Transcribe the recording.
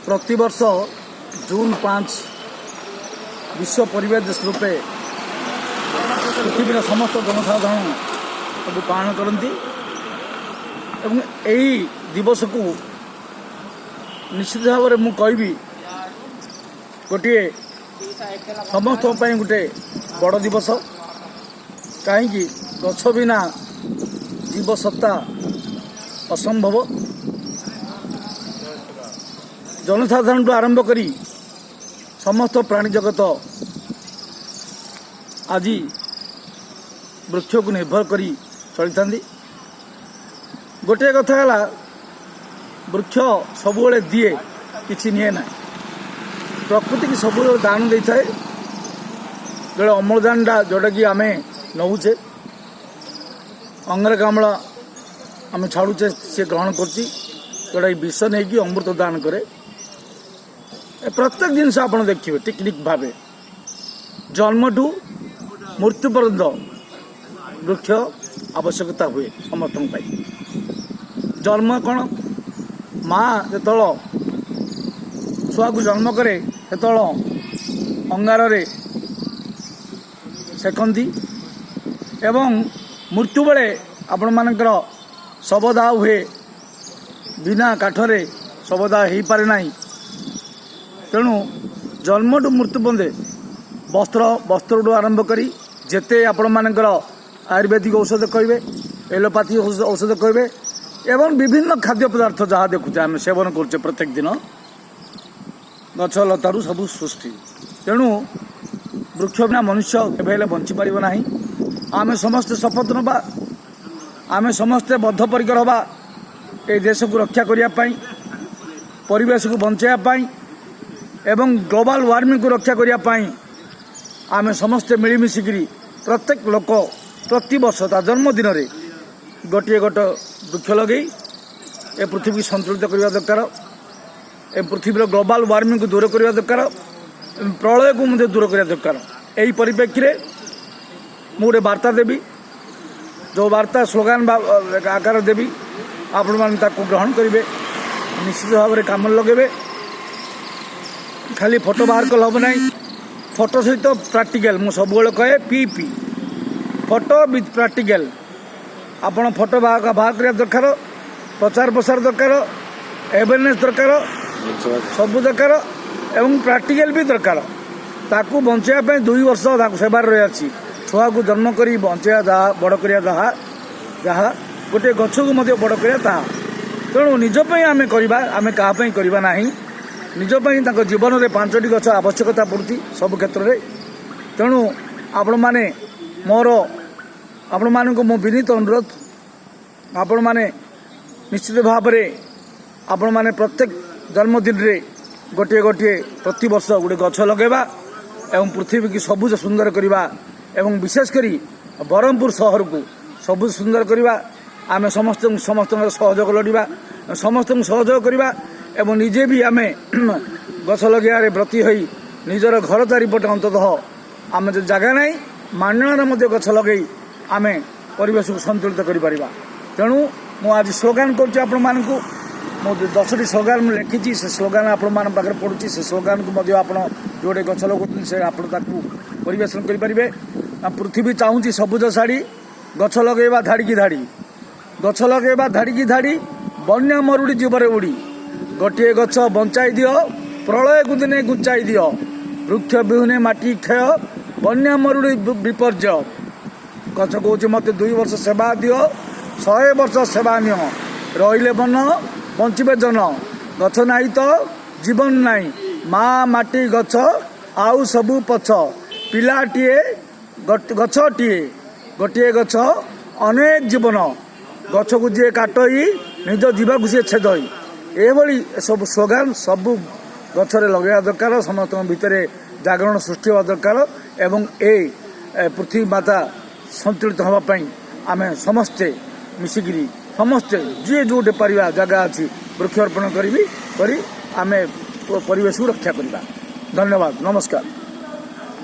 प्रतिवर्ष जून 5 विश्व परिवेश दिवस रूपे पृथ्वीर समस्त जनसाधारण पालन करती एवं यही दिवस को निश्चित भाव में मुझे गोटे समस्त गोटे बड़ दिवस कहीं गछ बिना जीव सत्ता असंभव जनसाधारण आरंभ करी समस्त प्राणी जगत आज वृक्ष को निर्भर करी चली था। गोटे कथा है वृक्ष सबुले दिए किसी निए ना प्रकृति की सब दान दे थाए जो अम्लजान जोटा कि आम नौचे अंगारकाम्ल आम छाड़ुचे सी ग्रहण कर जोटा कि विष नहीं कि अमृत दान करे प्रत्येक जिनस आप देखिए टेक्निक भाव जन्मठू मृत्यु पर्यंत वृक्ष आवश्यकता हुए समस्त जन्म कौन माँ जो छुआ को जन्म करे से अंगार सेकंदी एवं मृत्यु बेले आपण मानकर शवदाह हुए बिना काठरे शवदाह हो पारे ना तेणु जन्मठू मृत्यु बंदे वस्त्र आरंभ करी जेते आपण मानकर आयुर्वेदिक औषध कहे एलोपैथी औषध कहे एवं विभिन्न खाद्य पदार्थ जहाँ देखुचे आम सेवन करुचे प्रत्येक दिन गछ लतारू सब सृष्टि तेणु वृक्ष बिना मनुष्य केवल बंची पार ना आम समस्ते शपथ नवा आम समस्ते बद्धपरिकर हवा ए देश को रक्षा करने परिवेश को बचाई एवं ग्लोबल वार्मिंग को रक्षा करने आम समस्ते मिलमिशिकी प्रत्येक लोक प्रति वर्ष ता जन्मदिन गोटे गोटे वृक्ष लगे ए पृथ्वी संतुलित करने दरकार ए पृथ्वीर ग्लोबल वार्मिंग को दूर करने दरकार प्रलय को मुझे दूर करने दरकार यही परिप्रेक्षी में गोटे वार्ता देवी जो वार्ता स्लोगान आकार देवी आपण मैंने ग्रहण करेंगे निश्चित भाव में काम लगे खाली फोटो बाहर कल हम ना फोटो सहित प्राक्टिकल मु सब कहे पी फोटो विथ प्राक्टिकल आपण फोटो बाहर करने दरकार प्रचार प्रसार दरकार अवेयरनेस दरकार सब दरकार एवं प्राक्टिकल भी दरकार ताकू बचाई 2 वर्ष सेवार रही छुआ को जन्म कर बचाया जहाँ बड़ करा जहाँ गोटे गछ को बड़ करा तेणु निजपाई आम करवा आम क्या करवा ना निजपाई जीवन में 5टी गछ आवश्यकता पड़ती सब क्षेत्र में तेणु आपण मैंने मोर आपण मानक मो विनीत अनुरोध आपण मैंने निश्चित भाव में आपण मैंने प्रत्येक जन्मदिन रे गोटे गोटे प्रति वर्ष गोटे गछ लगेबा एवं पृथ्वी की सबुज सुंदर करवा एवं विशेषकर ब्रह्मपुर शहर को सबुज सुंदर करवा आम समस्त सहयोग लड़वा समस्त सहयोग करवा एवं निजे भी आम गछ लगे व्रती हो निजर घर चारिपटे अंततः आम जो जगह ना मांडणार गछ लगे आम परिवेश को संतुलित कर तेणु मु आज स्लोगान करूँ 10टी स्लोगान मुझे लिखी से स्लोगान आपण मान पाखे पड़ुची से स्लोगान को जोड़े गछ लगे से परिवेशन करेंगे पृथ्वी चाहूँगी सबुज शाढ़ी गछ लगेबा धाड़ी की धाड़ी गछ लगेबा धाड़ी की धाड़ी बन्या मरुड़ी जीवरे उड़ी गोटे गछ बंचाई दियो प्रलय को दिने गुंचाई दियो वृक्ष विहुने माटी क्षय बन्या मरुड़ी विपर्य गछ कौच मत 2 वर्ष सेवा दियो 100 वर्ष सेवा नियो रहिले बन बंचे जन गछ नाई तो जीवन नाई माँ माटी गछ आउ सबू पछ पिलाटीए गछटीए गोटे गछ अनेक जीवन गछ को जी काटई निज जीवा को सी छेदई एभली सब स्लोगान सबू गछरे लगे दरकार समस्त भितर जागरण सृष्टि हवा दरकार एवं ए पृथ्वी माता संतुलित होगापाई आम समस्ते मिसिकी समस्ते जी जोटे पारिबा जगह अच्छी वृक्षारोपण करी आम परिवेश को रक्षा करवा। धन्यवाद, नमस्कार।